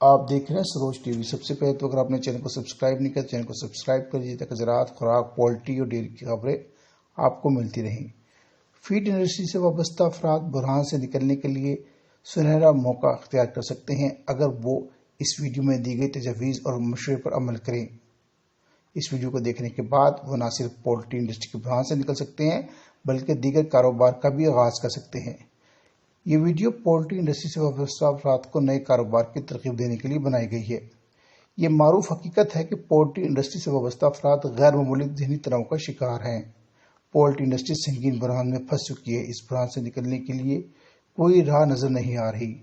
آپ دیکھ رہے ہیں سروج ٹی وی۔ سب سے پہلے تو اگر آپ نے چینل کو سبسکرائب نہیں کیا چینل کو سبسکرائب کر لیجیے تاکہ زراعت، خوراک، پولٹری اور ڈیری کی خبریں آپ کو ملتی رہیں۔ فیڈ انڈسٹری سے وابستہ افراد بحران سے نکلنے کے لیے سنہرا موقع اختیار کر سکتے ہیں اگر وہ اس ویڈیو میں دی گئی تجاویز اور مشورے پر عمل کریں۔ اس ویڈیو کو دیکھنے کے بعد وہ نہ صرف پولٹری انڈسٹری کے بحران سے نکل سکتے ہیں بلکہ دیگر کاروبار کا بھی آغاز کر سکتے ہیں۔ یہ ویڈیو پولٹری انڈسٹری سے وابستہ افراد کو نئے کاروبار کی ترغیب دینے کے لیے بنائی گئی ہے۔ یہ معروف حقیقت ہے کہ پولٹری انڈسٹری سے وابستہ افراد غیر معمولی ذہنی تناؤ کا شکار ہیں۔ پولٹری انڈسٹری سنگین بحران میں پھنس چکی ہے۔ اس بحران سے نکلنے کے لیے کوئی راہ نظر نہیں آ رہی۔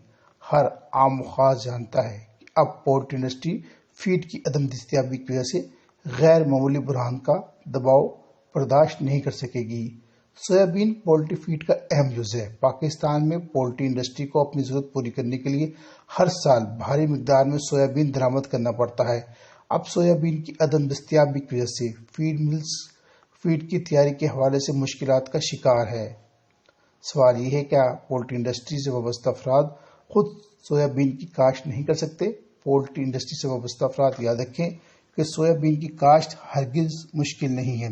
ہر عام خاص جانتا ہے کہ اب پولٹری انڈسٹری فیڈ کی عدم دستیابی کی وجہ سے غیر معمولی بحران کا دباؤ برداشت نہیں کر سکے گی۔ سویابین پولٹری فیڈ کا اہم جز ہے۔ پاکستان میں پولٹری انڈسٹری کو اپنی ضرورت پوری کرنے کے لیے ہر سال بھاری مقدار میں سویابین درآمد کرنا پڑتا ہے۔ اب سویابین کی عدم دستیابی کی وجہ سے فیڈ ملز فیڈ کی تیاری کے حوالے سے مشکلات کا شکار ہے۔ سوال یہ ہے کیا پولٹری انڈسٹری سے وابستہ افراد خود سویابین کی کاشت نہیں کر سکتے؟ پولٹری انڈسٹری سے وابستہ افراد یاد رکھیں کہ سویابین کی کاشت ہرگز مشکل نہیں ہے۔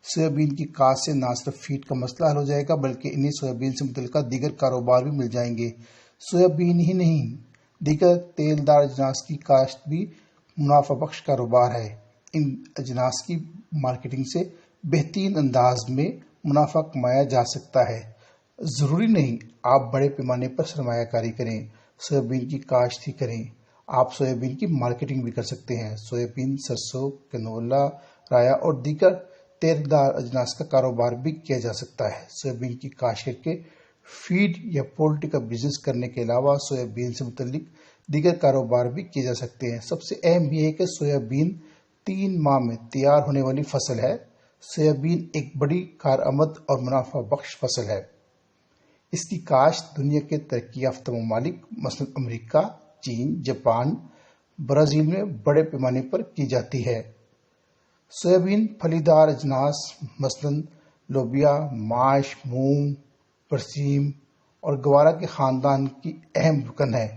سویابین کی کاشت سے نہ صرف فیڈ کا مسئلہ حل ہو جائے گا بلکہ انہیں سویابین سے متعلقہ دیگر کاروبار بھی مل جائیں گے۔ سویابین ہی نہیں، دیگر تیل دار اجناس کی کاشت بھی منافع بخش کاروبار ہے۔ ان اجناس کی مارکیٹنگ سے بہترین انداز میں منافع کمایا جا سکتا ہے۔ ضروری نہیں آپ بڑے پیمانے پر سرمایہ کاری کریں، سویابین کی کاشت ہی کریں۔ آپ سویابین کی مارکیٹنگ بھی کر سکتے ہیں۔ سویابین، سرسوں، کنولا، رایا اور دیگر تیل دار اجناس کا کاروبار بھی کیا جا سکتا ہے۔ سویابین کی کاشت کر کے فیڈ یا پولٹری کا بزنس کرنے کے علاوہ سویابین سے متعلق دیگر کاروبار بھی کیے جا سکتے ہیں۔ سب سے اہم یہ ہے کہ سویابین 3 ماہ میں تیار ہونے والی فصل ہے۔ سویابین ایک بڑی کارآمد اور منافع بخش فصل ہے۔ اس کی کاشت دنیا کے ترقی یافتہ ممالک مثلاً امریکہ، چین، جاپان، برازیل میں بڑے پیمانے پر کی جاتی ہے۔ سویابین پھلی دار اجناس مثلاً لوبیا، ماش، مونگ، برسیم اور گوارا کے خاندان کی اہم رکن ہے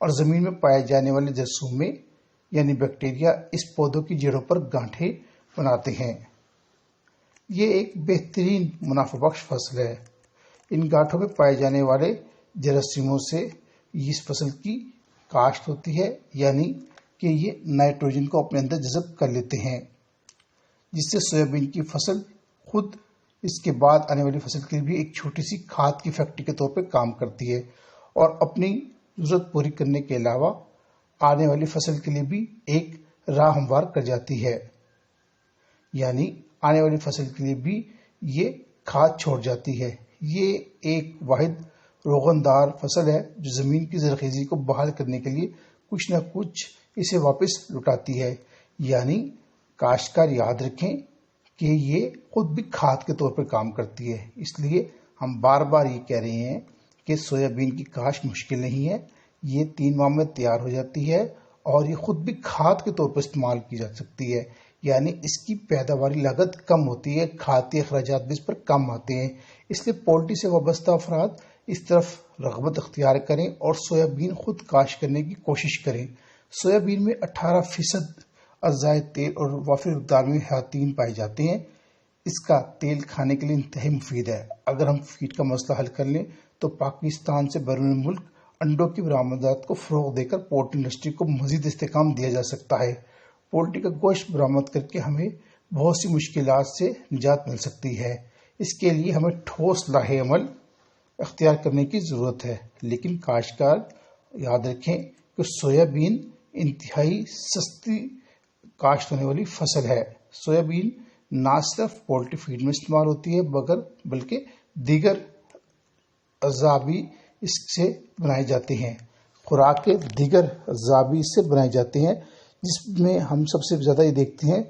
اور زمین میں پائے جانے والے جراثیم یعنی بیکٹیریا اس پودوں کی جڑوں پر گانٹھیں بناتے ہیں۔ یہ ایک بہترین منافع بخش فصل ہے۔ ان گانٹھوں میں پائے جانے والے جراثیموں سے اس فصل کی کاشت ہوتی ہے، یعنی کہ یہ نائٹروجن کو اپنے اندر جذب کر لیتے ہیں، جس سے سویابین کی فصل خود اس کے بعد آنے والی فصل کے لیے بھی ایک چھوٹی سی کھاد کی فیکٹری کے طور پہ کام کرتی ہے اور اپنی ضرورت پوری کرنے کے علاوہ آنے والی فصل کے لیے بھی ایک راہ ہموار کر جاتی ہے، یعنی آنے والی فصل کے لیے بھی یہ کھاد چھوڑ جاتی ہے۔ یہ ایک واحد روغن دار فصل ہے جو زمین کی زرخیزی کو بحال کرنے کے لیے کچھ نہ کچھ اسے واپس لوٹاتی ہے، یعنی کاشتکار یاد رکھیں کہ یہ خود بھی کھاد کے طور پر کام کرتی ہے۔ اس لیے ہم بار بار یہ کہہ رہے ہیں کہ سویابین کی کاشت مشکل نہیں ہے، یہ 3 ماہ میں تیار ہو جاتی ہے اور یہ خود بھی کھاد کے طور پر استعمال کی جا سکتی ہے، یعنی اس کی پیداواری لاگت کم ہوتی ہے، کھادی اخراجات بھی اس پر کم آتے ہیں۔ اس لیے پولٹری سے وابستہ افراد اس طرف رغبت اختیار کریں اور سویابین خود کاشت کرنے کی کوشش کریں۔ سویابین میں 18% اجزائے تیل اور وافر مقدار میں حیاتین پائے جاتے ہیں۔ اس کا تیل کھانے کے لیے انتہائی مفید ہے۔ اگر ہم فیڈ کا مسئلہ حل کر لیں تو پاکستان سے بیرون ملک انڈوں کی برآمدات کو فروغ دے کر پولٹری انڈسٹری کو مزید استحکام دیا جا سکتا ہے۔ پولٹری کا گوشت برآمد کر کے ہمیں بہت سی مشکلات سے نجات مل سکتی ہے۔ اس کے لیے ہمیں ٹھوس لاہ عمل اختیار کرنے کی ضرورت ہے، لیکن کاشتکار یاد رکھیں کہ سویابین انتہائی سستی کاشت ہونے والی فصل ہے۔ سویابین نہ صرف پولٹری فیڈ میں استعمال ہوتی ہے بلکہ دیگر اجزاء بھی اس سے بنائے جاتے ہیں۔ خوراک کے دیگر اجزاء بھی اس سے بنائے جاتے ہیں، جس میں ہم سب سے زیادہ یہ دیکھتے ہیں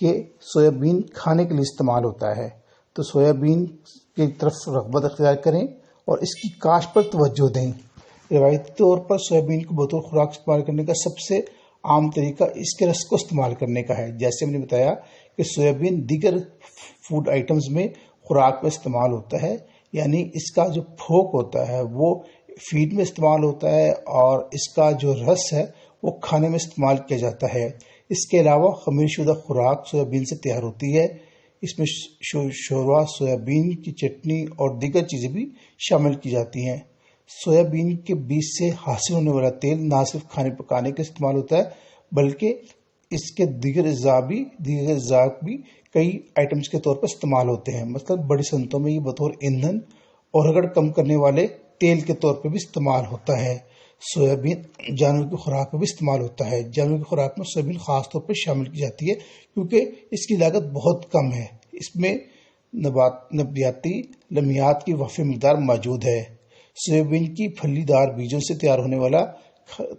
کہ سویابین کھانے کے لیے استعمال ہوتا ہے۔ تو سویابین کی طرف رغبت اختیار کریں اور اس کی کاشت پر توجہ دیں۔ روایتی طور پر سویابین کو بطور خوراک استعمال کرنے کا سب سے عام طریقہ اس کے رس کو استعمال کرنے کا ہے۔ جیسے ہم نے بتایا کہ سویابین دیگر فوڈ آئٹمز میں خوراک میں استعمال ہوتا ہے، یعنی اس کا جو پھوک ہوتا ہے وہ فیڈ میں استعمال ہوتا ہے اور اس کا جو رس ہے وہ کھانے میں استعمال کیا جاتا ہے۔ اس کے علاوہ خمیر شدہ خوراک سویابین سے تیار ہوتی ہے۔ اس میں شوربہ، سویابین کی چٹنی اور دیگر چیزیں بھی شامل کی جاتی ہیں۔ سویابین کے بیج سے حاصل ہونے والا تیل نہ صرف کھانے پکانے کا استعمال ہوتا ہے بلکہ اس کے دیگر اجزاء بھی کئی آئٹمز کے طور پر استعمال ہوتے ہیں۔ مثلا بڑی صنعتوں میں یہ بطور ایندھن اور رگڑ کم کرنے والے تیل کے طور پر بھی استعمال ہوتا ہے۔ سویابین جانور کی خوراک میں بھی استعمال ہوتا ہے۔ جانور کی خوراک میں سویابین خاص طور پر شامل کی جاتی ہے کیونکہ اس کی لاگت بہت کم ہے۔ اس میں نباتیاتی لمیات کی وافر مقدار موجود ہے۔ سویابین کی پھلی دار بیجوں سے تیار ہونے والا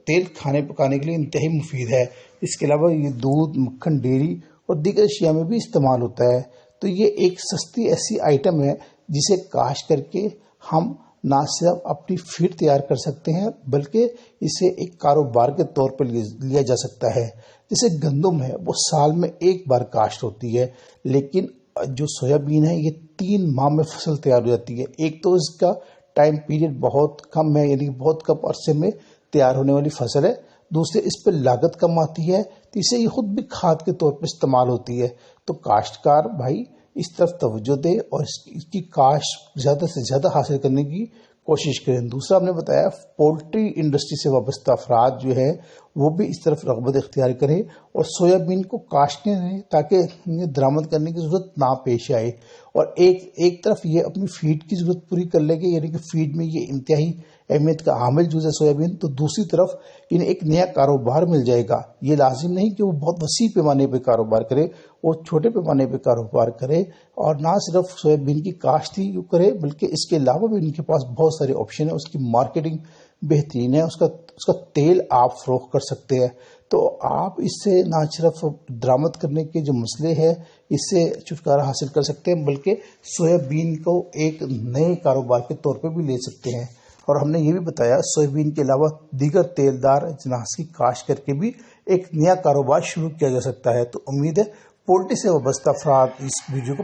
تیل کھانے پکانے کے لیے انتہائی مفید ہے۔ اس کے علاوہ یہ دودھ، مکھن، ڈیری اور دیگر اشیاء میں بھی استعمال ہوتا ہے۔ تو یہ ایک سستی ایسی آئٹم ہے جسے کاشت کر کے ہم نہ صرف اپنی فیڈ تیار کر سکتے ہیں بلکہ اسے ایک کاروبار کے طور پر لیا جا سکتا ہے۔ جیسے گندم ہے وہ سال میں ایک بار کاشت ہوتی ہے، لیکن جو سویابین ہے یہ 3 ماہ میں فصل تیار ہو جاتی ہے۔ ایک تو اس کا ٹائم پیریڈ بہت کم ہے، یعنی بہت کم عرصے میں تیار ہونے والی فصل ہے۔ دوسرے اس پہ لاگت کم آتی ہے۔ تیسرے یہ خود بھی کھاد کے طور پر استعمال ہوتی ہے۔ تو کاشتکار بھائی اس طرف توجہ دے اور اس کی کاشت زیادہ سے زیادہ حاصل کرنے کی کوشش کریں۔ دوسرا ہم نے بتایا پولٹری انڈسٹری سے وابستہ افراد جو ہے وہ بھی اس طرف رغبت اختیار کریں اور سویابین کو کاشتیں رہیں تاکہ درآمد کرنے کی ضرورت نہ پیش آئے، اور ایک طرف یہ اپنی فیڈ کی ضرورت پوری کر لے گے، یعنی کہ فیڈ میں یہ انتہائی اہمیت کا عامل جز ہے سویابین، تو دوسری طرف انہیں ایک نیا کاروبار مل جائے گا۔ یہ لازم نہیں کہ وہ بہت وسیع پیمانے پہ کاروبار کرے، وہ چھوٹے پیمانے پہ کاروبار کرے اور نہ صرف سویابین کی کاشت ہی کرے بلکہ اس کے علاوہ بھی ان کے پاس بہت سارے آپشن ہیں۔ اس کی مارکیٹنگ بہترین ہے، اس کا تیل آپ فروخت کر سکتے ہیں۔ تو آپ اس سے نہ صرف درآمد کرنے کے جو مسئلے ہیں اس سے چھٹکارا حاصل کر سکتے ہیں بلکہ سویابین کو ایک نئے کاروبار کے طور پہ بھی لے سکتے ہیں۔ اور ہم نے یہ بھی بتایا سویابین کے علاوہ دیگر تیل دار اجناس کی کاشت کر کے بھی ایک نیا کاروبار شروع کیا جا سکتا ہے۔ تو امید ہے پولٹری سے وابستہ افراد اس ویڈیو کو